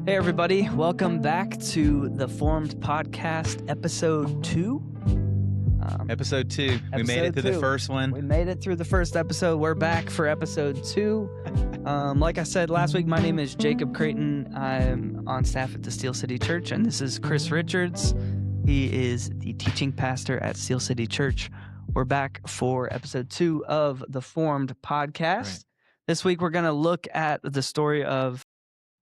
Hey, everybody. Welcome back to the Formed Podcast, episode 2. Episode 2. We made it through the first one. We made it through the first episode. We're back for episode 2. Like I said last week, my name is Jacob Creighton. I'm on staff at the Steel City Church, and this is Chris Richards. He is the teaching pastor at Steel City Church. We're back for episode 2 of the Formed Podcast. Right. This week, we're going to look at the story of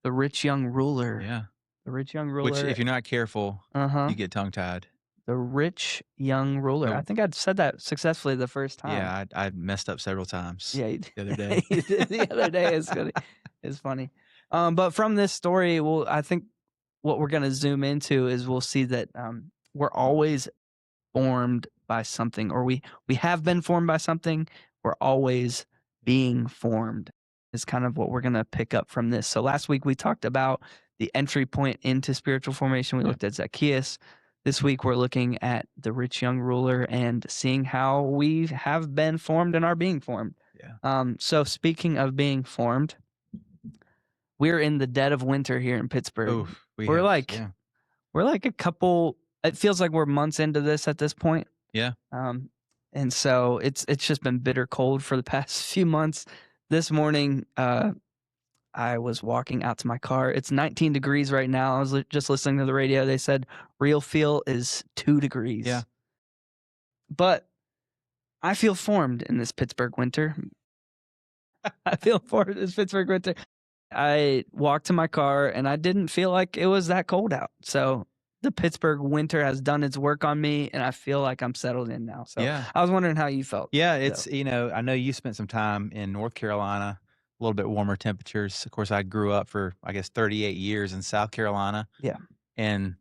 the rich young ruler. Yeah. The rich young ruler. Which, if you're not careful, you get tongue-tied. The rich young ruler. Oh. I think I'd said that successfully the first time. Yeah, I messed up several times. Yeah, the other day. The other day is funny. But from this story, I think what we're going to zoom into is we'll see that we're always formed by something, or we have been formed by something. We're always being formed is kind of what we're going to pick up from this. So last week we talked about the entry point into spiritual formation. We looked at Zacchaeus. This week we're looking at the rich young ruler and seeing how we have been formed and are being formed. Yeah. So speaking of being formed, we're in the dead of winter here in Pittsburgh. Oof, we're like a couple. It feels like we're months into this at this point. Yeah. And so it's just been bitter cold for the past few months. This morning, I was walking out to my car. It's 19 degrees right now. I was just listening to the radio. They said real feel is 2 degrees. Yeah. But I feel formed in this Pittsburgh winter. I feel formed in this Pittsburgh winter. I walked to my car, and I didn't feel like it was that cold out. So the Pittsburgh winter has done its work on me, and I feel like I'm settled in now. So yeah. I was wondering how you felt. Yeah, it's, I know you spent some time in North Carolina, a little bit warmer temperatures. Of course, I grew up for, 38 years in South Carolina. Yeah. And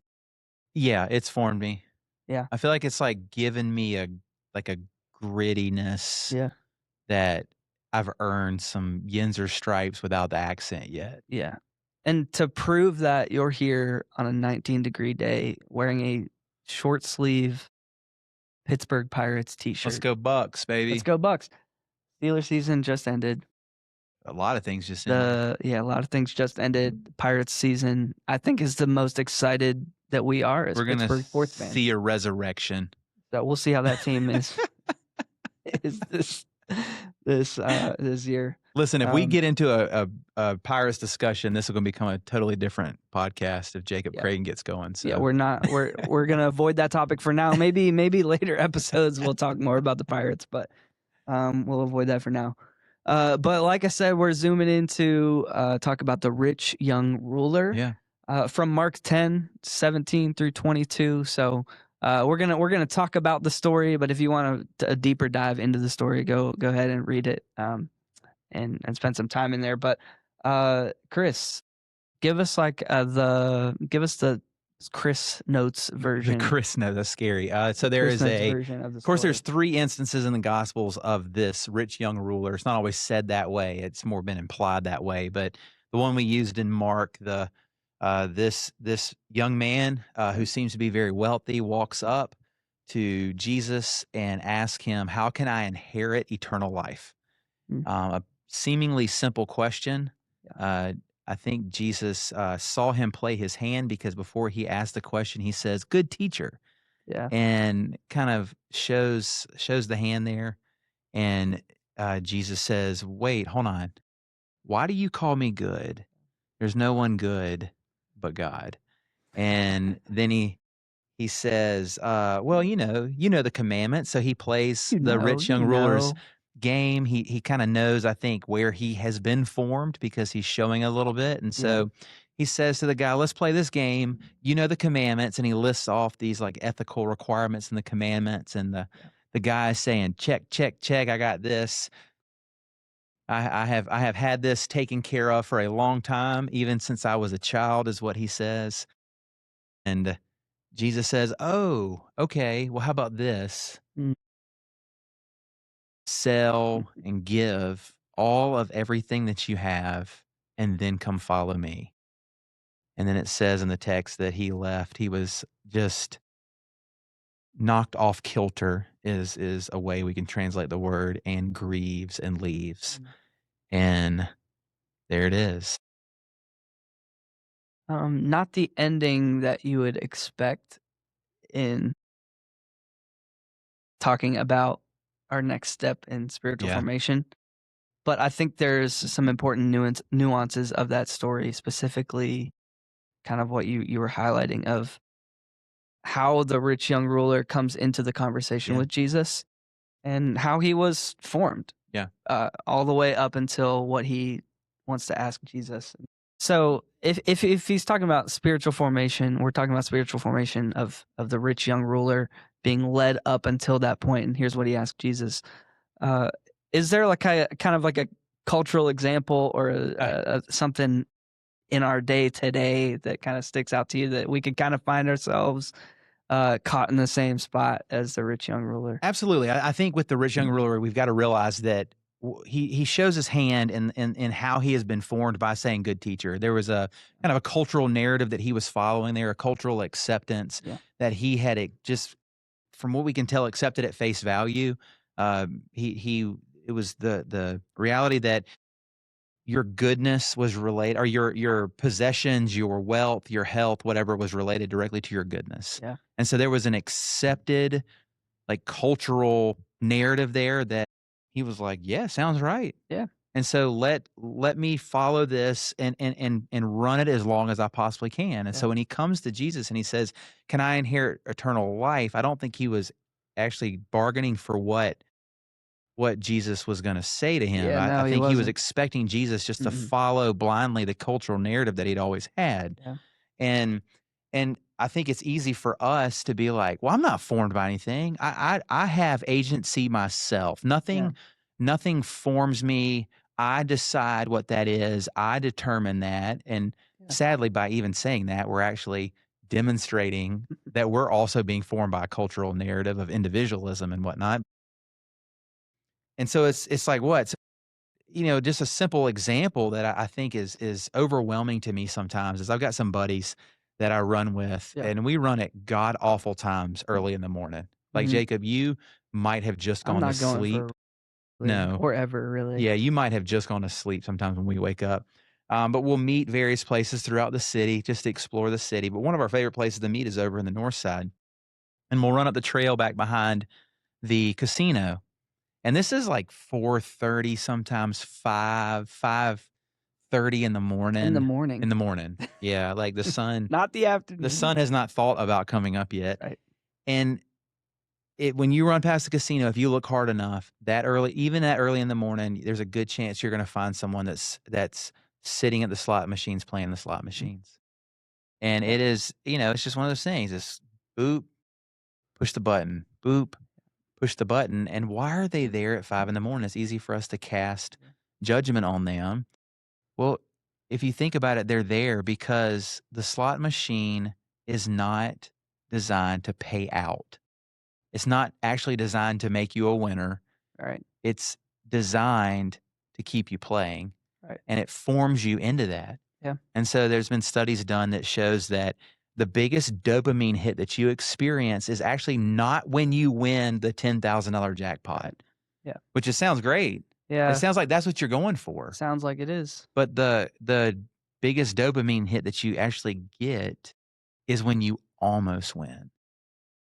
yeah, it's formed me. Yeah. I feel like it's like given me a grittiness that I've earned some Yinzer stripes without the accent yet. Yeah. And to prove that you're here on a 19-degree day wearing a short sleeve Pittsburgh Pirates t-shirt. Let's go Bucks, baby. Let's go Bucks. Steelers season just ended. A lot of things just ended. A lot of things just ended. Pirates season, I think, is the most excited that we are as Pittsburgh sports fans. We're going to see a resurrection. So we'll see how that team is this year. Listen, if we get into a Pirates discussion, this is going to become a totally different podcast if Jacob Creighton gets going. So. Yeah, we're going to avoid that topic for now. Maybe later episodes we'll talk more about the Pirates, but we'll avoid that for now. But like I said, we're zooming into talk about the rich young ruler. Yeah. From Mark 10:17 through 22. So we're gonna talk about the story, but if you want a deeper dive into the story, go ahead and read it and spend some time in there. But Chris, give us the Chris Notes version. The Chris Notes, that's scary. So there Chris is version of the of course, story. there's 3 instances in the Gospels of this rich young ruler. It's not always said that way. It's more been implied that way. But the one we used in Mark, this young man who seems to be very wealthy walks up to Jesus and asks him, "How can I inherit eternal life?" A seemingly simple question. I think Jesus saw him play his hand because before he asked the question, he says, "Good teacher." Yeah. And kind of shows the hand there. And Jesus says, "Wait, hold on. Why do you call me good? There's no one good but God." And then he says, "Well, you know the commandments." So he plays the rich young ruler's game. He kind of knows, I think, where he has been formed because he's showing a little bit. And so he says to the guy, "Let's play this game. You know the commandments." And he lists off these like ethical requirements in the commandments. And the guy is saying, "Check, check, check. I got this. I have had this taken care of for a long time, even since I was a child," is what he says. And Jesus says, "Oh, okay. Well, how about this? Sell and give all of everything that you have, and then come follow me." And then it says in the text that he left. He was just knocked off kilter is a way we can translate the word, and grieves and leaves. And there it is. Not the ending that you would expect in talking about our next step in spiritual Yeah. formation, but I think there's some important nuances of that story, specifically kind of what you were highlighting of how the rich young ruler comes into the conversation Yeah. with Jesus and how he was formed, Yeah. all the way up until what he wants to ask Jesus. So if he's talking about spiritual formation, we're talking about spiritual formation of the rich young ruler being led up until that point, and here's what he asked Jesus. Uh, is there like a kind of like a cultural example or something in our day today that kind of sticks out to you that we could kind of find ourselves caught in the same spot as the rich young ruler? Absolutely. I think with the rich young ruler, we've got to realize that he shows his hand in how he has been formed by saying "good teacher." There was a kind of a cultural narrative that he was following there, a cultural acceptance Yeah, that he had just, from what we can tell, accepted at face value. He it was the reality that your goodness was related, or your possessions, your wealth, your health, whatever was related directly to your goodness. yeah, And so there was an accepted, like, cultural narrative there that he was like, "Yeah, sounds right." yeah, And so let me follow this and run it as long as I possibly can. And yeah, so when he comes to Jesus and he says, "Can I inherit eternal life?" I don't think he was actually bargaining for what Jesus was gonna say to him. yeah. I No, he think he was wasn't. expecting Jesus just to Mm-mm. follow blindly the cultural narrative that he'd always had. Yeah, And I think it's easy for us to be like, "Well, I'm not formed by anything. I have agency myself. yeah, Nothing forms me. I decide what that is. I determine that." And yeah, sadly, by even saying that, we're actually demonstrating that we're also being formed by a cultural narrative of individualism and whatnot. And so it's like what? So, just a simple example that I think is overwhelming to me sometimes is I've got some buddies that I run with, yeah. and we run at god awful times early in the morning. Like, Mhm. Jacob, you might have just I'm gone to not going sleep. for really No. or ever really. Yeah, you might have just gone to sleep sometimes when we wake up. But we'll meet various places throughout the city just to explore the city. But one of our favorite places to meet is over in the north side. And we'll run up the trail back behind the casino. And this is like 4:30, sometimes 5:30 in the In the morning. In morning, the morning. Yeah, like not the the afternoon. sun has not thought about coming up yet. Right. And when you run past the casino, if you look hard enough, that early, even that early in the morning, there's a good chance you're gonna find someone that's sitting at the slot machines playing the slot Mhm. machines. And Yeah, it is, it's just one of those things. It's boop, push the button, boop, push the button. And why are they there at 5 in the morning? It's easy for us to cast yeah, judgment on them. Well, if you think about it, they're there because the slot machine is not designed to pay out. It's not actually designed to make you a winner. right, It's designed to keep you playing, right. and it forms you into that. Yeah, And so there's been studies done that shows that the biggest dopamine hit that you experience is actually not when you win the $10,000 jackpot, right. Yeah, which just sounds great. It yeah, sounds like that's what you're going for. sounds like it is. But the biggest dopamine hit that you actually get is when you almost win.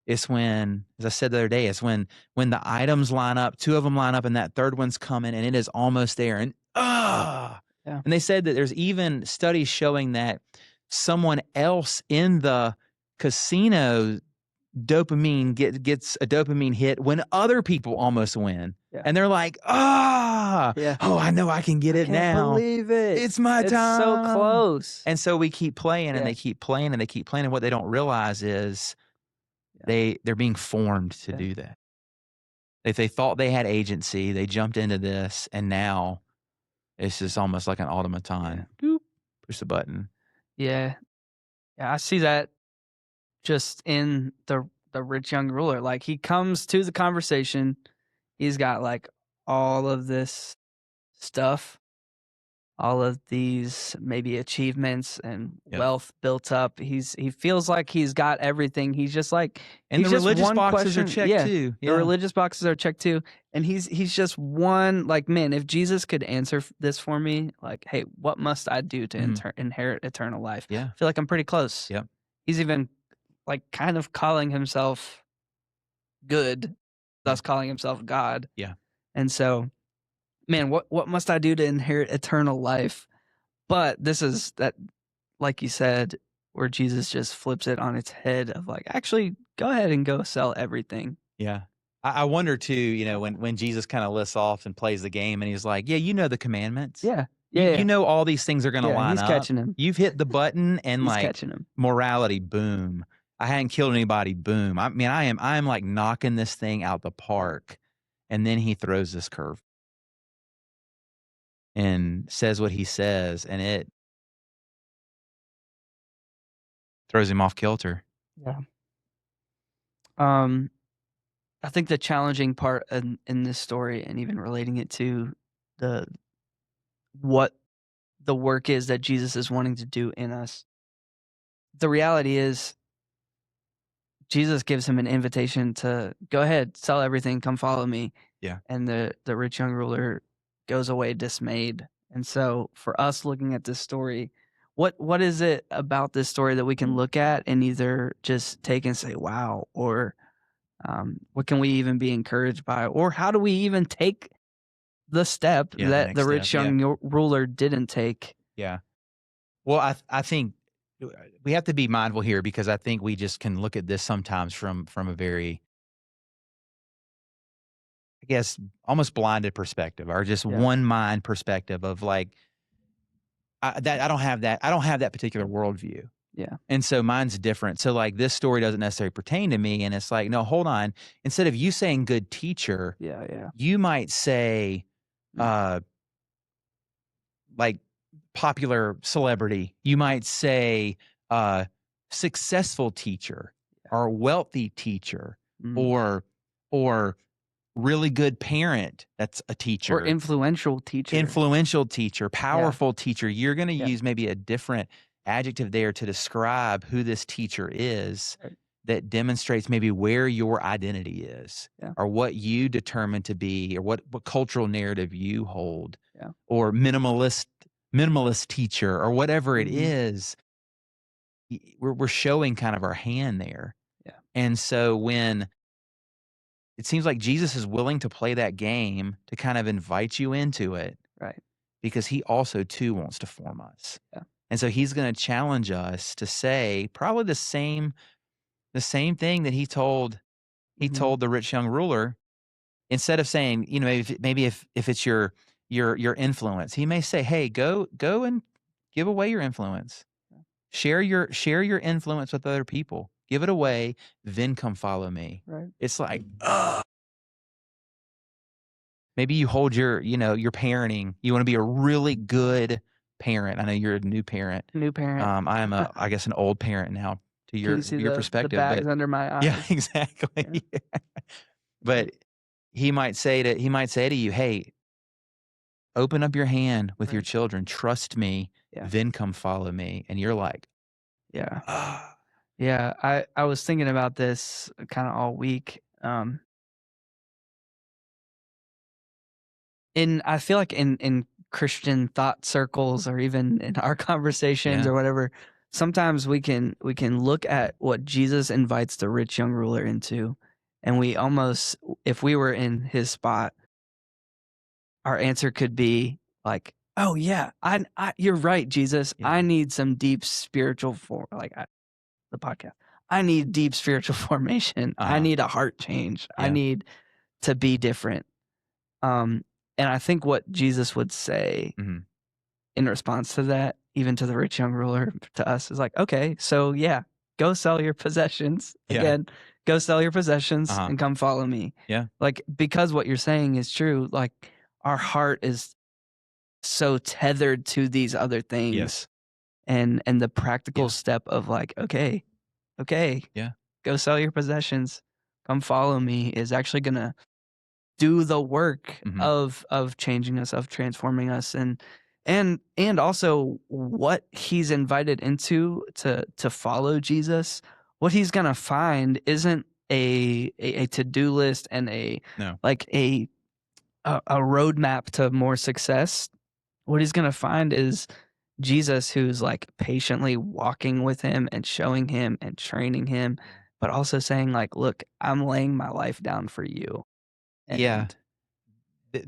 It's when, as I said the other day, it's when the items line up, 2 of them line up, and that 3rd one's coming, and it is almost there, and, ah! Yeah, And they said that there's even studies showing that someone else in the casino gets a dopamine hit when other people almost win, yeah, and they're like, "Ah! yeah. Oh, I know I can get I it can't now. believe it. It's my It's so time." close. And so we keep playing, and Yeah, they keep playing, and they keep playing, and what they don't realize is yeah, they're being formed to yeah, do that. If they thought they had agency, they jumped into this, and now it's just almost like an yeah, automaton. Boop, push the button. yeah, yeah. I see that just in the rich young ruler. Like he comes to the conversation, he's got like all of this stuff, all of these maybe achievements and Yep. wealth built up. He feels like he's got everything. He's just like And he's the just religious one boxes are question. checked Yeah. too. The Yeah. religious boxes are checked too. And he's just one like, man, if Jesus could answer this for me, like, hey, what must I do to Mhm. inherit eternal life? Yeah. I feel like I'm pretty close. Yep. He's even like kind of calling himself good, Yeah. thus calling himself God. Yeah. And so, man, what must I do to inherit eternal life? But this is that, like you said, where Jesus just flips it on its head of like, actually, go ahead and go sell everything. Yeah. I wonder too, when Jesus kind of lists off and plays the game and he's like, yeah, you know the commandments. Yeah, You yeah, you yeah, know all these things are gonna yeah. line He's up. catching him. You've hit the button and He's like catching him. morality, boom. I hadn't killed anybody, boom. I mean, I am like knocking this thing out the park. And then he throws this curve and says what he says, and it throws him off kilter. Yeah. Um, I think the challenging part in this story, and even relating it to the what the work is that Jesus is wanting to do in us. The reality is Jesus gives him an invitation to go ahead, sell everything, come follow me. Yeah. And the rich young ruler goes away dismayed. And so for us looking at this story, what is it about this story that we can look at and either just take and say, wow, or what can we even be encouraged by? Or how do we even take the step Yeah, the that the next step. rich Yeah. young ruler didn't take? Yeah. Well, I think we have to be mindful here because I think we just can look at this sometimes from a very, I guess, almost blinded perspective or just Yeah, one mind perspective of like I don't have that. I don't have that particular worldview. yeah, And so mine's different. So like this story doesn't necessarily pertain to me. And it's like, no, hold on. Instead of you saying good teacher, yeah, yeah. you might say Mm, uh like popular celebrity. You might say successful teacher yeah. or wealthy teacher Mm. or or really good parent that's a Or teacher, influential teacher. influential teacher, Yeah, powerful teacher. You're going to yeah. use maybe a different adjective there to describe who this teacher is Right. that demonstrates maybe where your identity is Yeah, or what you determine to be or what cultural narrative you hold yeah. or minimalist teacher or whatever it Mhm. is. We're showing kind of our hand there. Yeah, And so when it seems like Jesus is willing to play that game to kind of invite you into it right. because he also too wants to form us. Yeah. And so he's going to challenge us to say probably the same thing that he Mhm. told the rich young ruler. Instead of saying, maybe if it's your influence, he may say, "Hey, go and give away your influence. Yeah. Share your influence with other people. Give it away, then come follow me." Right. It's like, maybe you hold your parenting. You want to be a really good parent. I know you're a new parent. New parent. I am I guess an old parent now to Can you your see your the perspective, but bags under my yeah, eyes? Yeah. exactly. Right. But he might say to you, "Hey, open up your hand with your Right. children, trust me, Yeah. then come follow me." And you're like, Yeah. "Ah." Yeah. I was thinking about this kinda all week. I feel like in Christian thought circles or even in our conversations Yeah. or whatever, sometimes we can look at what Jesus invites the rich young ruler into, and we almost if we were in his spot, our answer could be like, "Oh yeah, you're right, Jesus. Yeah. I need some deep spiritual the podcast. I need deep spiritual formation. I Uh-huh. need a heart change. I Yeah. need to be different." Um, and I think what Jesus would say Mhm. in response to that, even to the rich young ruler, to us, is like, okay, so yeah, go sell your possessions Yeah. again. Go sell your possessions Uh-huh. and come follow me. Yeah. Like because what you're saying is true. Like our heart is so tethered to these other things, Yes. and the practical Yeah. step of like, okay, Yeah. go sell your possessions, come follow me is actually gonna do the work Mhm. of changing us, of transforming us, and and also what he's invited into to follow Jesus, what he's gonna find isn't a to-do list and No. like a roadmap to more success. What he's gonna find is Jesus who's like patiently walking with him and showing him and training him, Yeah. but also saying like, "Look, I'm laying my life down for you." Yeah. And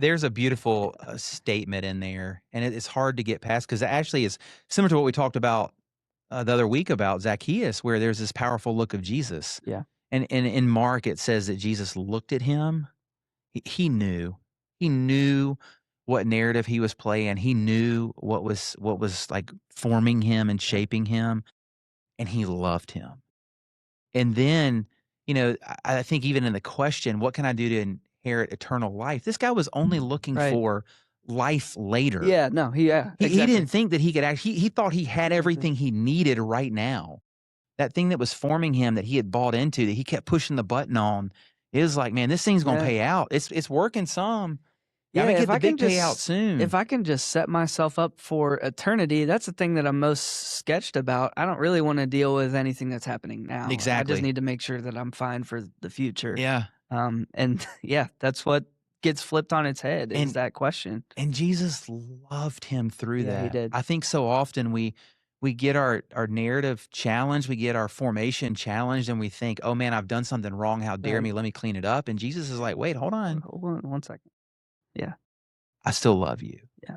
There's a beautiful, statement in there, and it's hard to get past because it actually is similar to what we talked about, the other week about Zacchaeus, where there's this powerful look of Jesus. yeah, And in Mark, it says that Jesus looked at him. He knew. He knew what narrative he was playing. He knew what was, like, forming him and yeah, shaping him, and he loved him. And then, I think even in the question, "What can I do to inherit eternal life?" This guy was only looking right. for life later. Yeah, no, yeah, He exactly, didn't think that he could he thought he had exactly. everything he needed right now. That thing that was forming him that he had bought into, that he kept pushing the button on, is like, "Man, this thing's gonna Yeah. pay out. It's working some. Yeah, Gotta get the big payout if soon." I can just set myself up for eternity, that's the thing that I'm most sketched about. I don't really wanna deal with anything that's happening now. I just Exactly. need to make sure that I'm fine for the future. Yeah. And yeah, that's what gets flipped on its head is And that question. And Jesus loved him through Yeah, he that. did. I think so often we get our narrative challenged, we get our formation challenged, and we think, "Oh, man, I've done something wrong. How dare Right. me? Let me clean it up." And Jesus is like, "Wait, hold on. Hold on one second. Yeah, I still love you. yeah,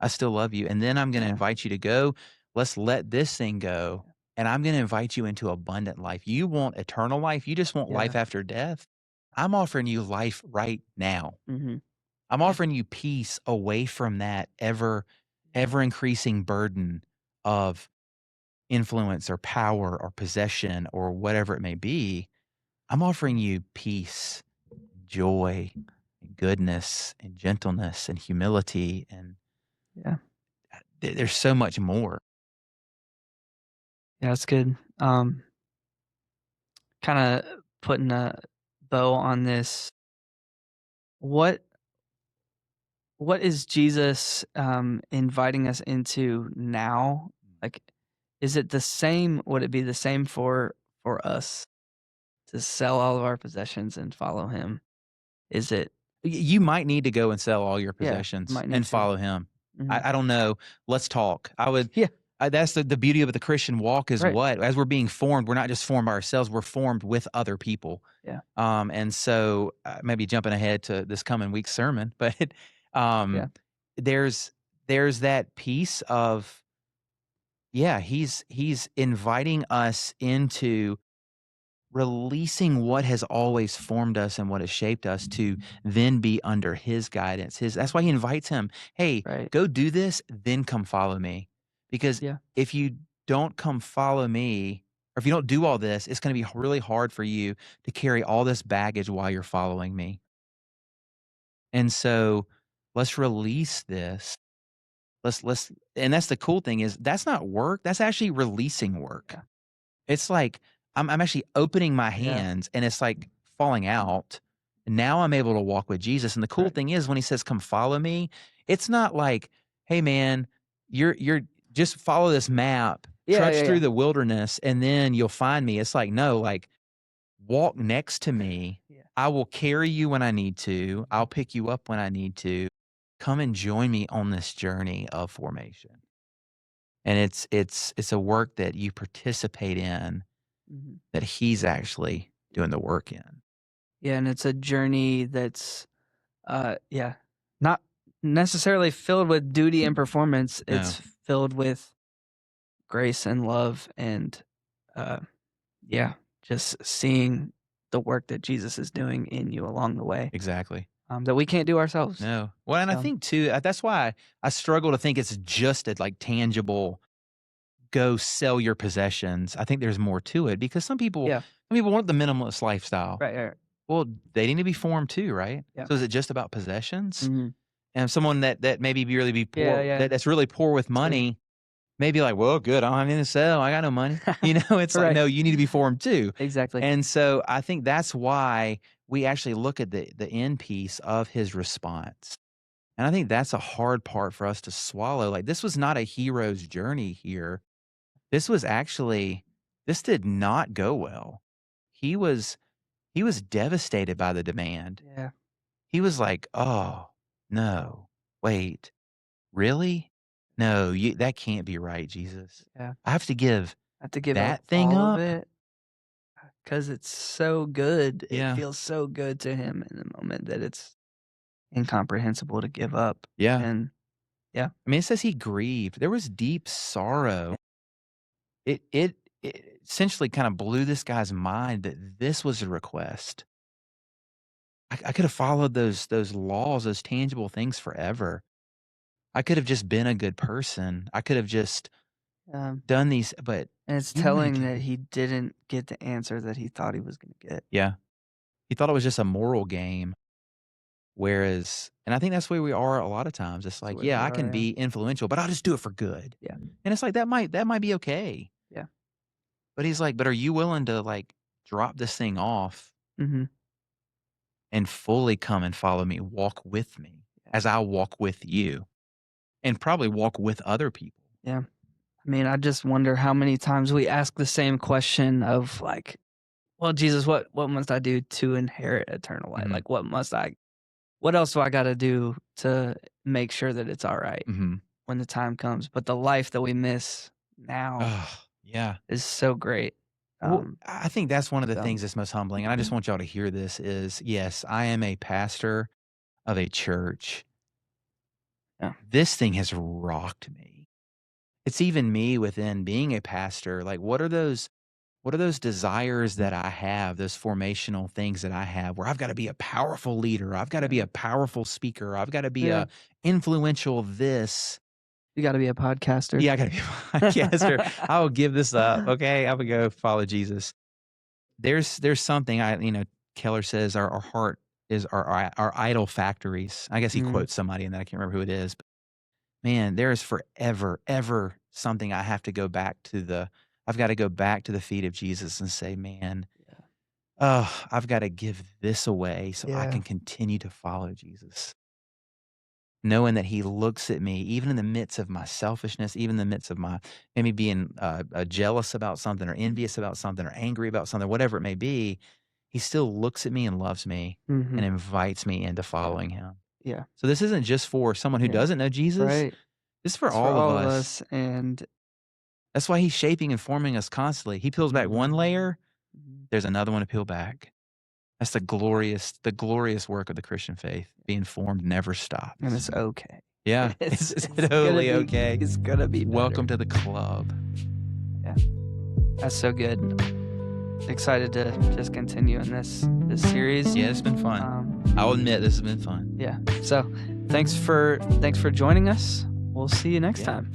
I still love you. And then I'm gonna yeah, invite you to go. Let's let this thing go. yeah, And I'm gonna invite you into abundant life. You want eternal life? You just want life yeah. after death? I'm offering you life right now. Mhm. I'm Yeah, offering you peace away from that ever increasing burden of influence or power or possession or whatever it may be. I'm offering you peace, joy, and goodness and gentleness and humility and yeah. there's so much more. Yeah, that's good. Kinda putting a bow on this. What what is Jesus, inviting us into now? Like, is it the same would it be the same for us to sell all of our possessions and follow him? Is it You might need to go and sell all your yeah, possessions might need and to. follow him. Mhm. I don't know. Let's talk. Yeah, That's the beauty of the Christian walk is right. what? As we're being formed, we're not just formed by ourselves, we're formed with other people. Yeah, And so, maybe jumping ahead to this coming week's sermon, but, yeah, um, there's there's that piece of, yeah, he's inviting us into releasing what has always formed us and what has shaped us to then be under his guidance. His That's why he invites him, "Hey, right. go do this, then come follow me." Because Yeah, if you don't come follow me, or if you don't do all this, it's gonna be really hard for you to carry all this baggage while you're following me. And so let's release this. Let's and that's the cool thing is that's not work, that's actually releasing work. yeah, It's like I'm actually opening my yeah, hands and it's like falling out. Now I'm able to walk with Jesus. And the cool right. thing is when he says, "Come follow me," it's not like, "Hey man, you're just follow this map, Yeah, trudge yeah, through yeah. the wilderness, and then you'll find me." It's like, no, like walk next to me. Yeah, I will carry you when I need to. I'll pick you up when I need to. Come and join me on this journey of formation. And it's a work that you participate in mhm. that he's actually doing the work in. Yeah, and it's a journey that's, yeah, not necessarily filled with duty and performance, No, it's filled with grace and love and, uh, yeah, just seeing the work that Jesus is doing in you along the way, exactly. that we can't do ourselves. No. Well, and I Um, think too, that's why I struggle to think it's just a like tangible go sell your possessions. I think there's more to it because yeah, some people want the minimalist lifestyle. right, right, Well, they need to be formed too, right? yeah, So is it just about possessions? mhm. And someone that maybe be Yeah, poor, yeah, that's really poor with sure. money, maybe like, well, good, I don't have anything to sell. I got no money. It's like, Right, no, you need to be formed too. exactly. And so I think that's why we actually look at the end piece of his response. And I think that's a hard part for us to swallow. Like, this was not a hero's journey here. This was actually this did not go well. He was he was devastated by the demand. Yeah. He was like, "Oh, no. Wait. Really? No, that can't be right, Jesus. Yeah. I have to give I have to give up that thing all of up?" it because it's so good. It Yeah. feels so good to him in the moment that it's incomprehensible to give up. Yeah. And yeah. I mean, it says he grieved. There was deep sorrow. It essentially kinda blew this guy's mind that this was a request. I could have followed those laws, those tangible things forever. I could have just been a good person. I could have just Um, done these, but and it's you wanna telling give that he didn't get the answer that he thought he was going to get. Yeah. He thought it was just a moral game, whereas and I think that's where we are a lot of times. It's That's like, where yeah, we I are. can Yeah. be influential, but I'll just do it for good. Yeah. And it's like that might be okay. Yeah. But he's like, "But are you willing to, like, drop this thing off Mm-hmm. and fully come and follow me, walk with me Yeah. as I walk with you, and probably walk with other people?" Yeah. I mean, I just wonder how many times we ask the same question of like, well, Jesus, what must I do to inherit eternal life? Mhm. Like, what else do I got to do to make sure that it's all right Mhm. when the time comes? But the life that we miss now Ugh, yeah. is so great. Well, I think that's one of the So things that's most humbling, and I just want y'all to hear this is, yes, I am a pastor of a church. yeah. This thing has rocked me. It's even me within being a pastor, like, what are those desires that I have, those formational things that I have where I've gotta be a powerful leader, I've gotta be Yeah. a powerful speaker, I've gotta be Yeah. a influential this. You got to be a podcaster. Yeah, I gotta be a podcaster. I will give this up, okay? I would go follow Jesus. There's something Keller says our heart is our idol factories. I guess he Mm, quotes somebody and I can't remember who it is. But man, there is forever, ever something I've got to go back to the feet of Jesus and say, man, yeah. oh, I've got to give this away so I Yeah. can continue to follow Jesus. Knowing that he looks at me, even in the midst of my selfishness, even in the midst of my maybe being jealous about something or envious about something or angry about something, whatever it may be, he still looks at me and loves me Hmm. and invites me into Yeah. following him. Yeah. So this isn't just for someone who Yeah. doesn't know Jesus. Right. This is for It's for all of all of us. us. And That's why he's shaping and forming us constantly. He peels back one layer, mhm. there's another one to peel back. That's the glorious work of the Christian faith. Being formed never And stops. it's okay. Yeah, It's it's it's gonna totally be okay. it's gonna be better. Welcome to the club. Yeah, that's so good. Excited to just continue in this series. Yeah, it's been fun. I'll admit this has been fun. Yeah. So thanks for joining us. We'll see you next Yeah. time.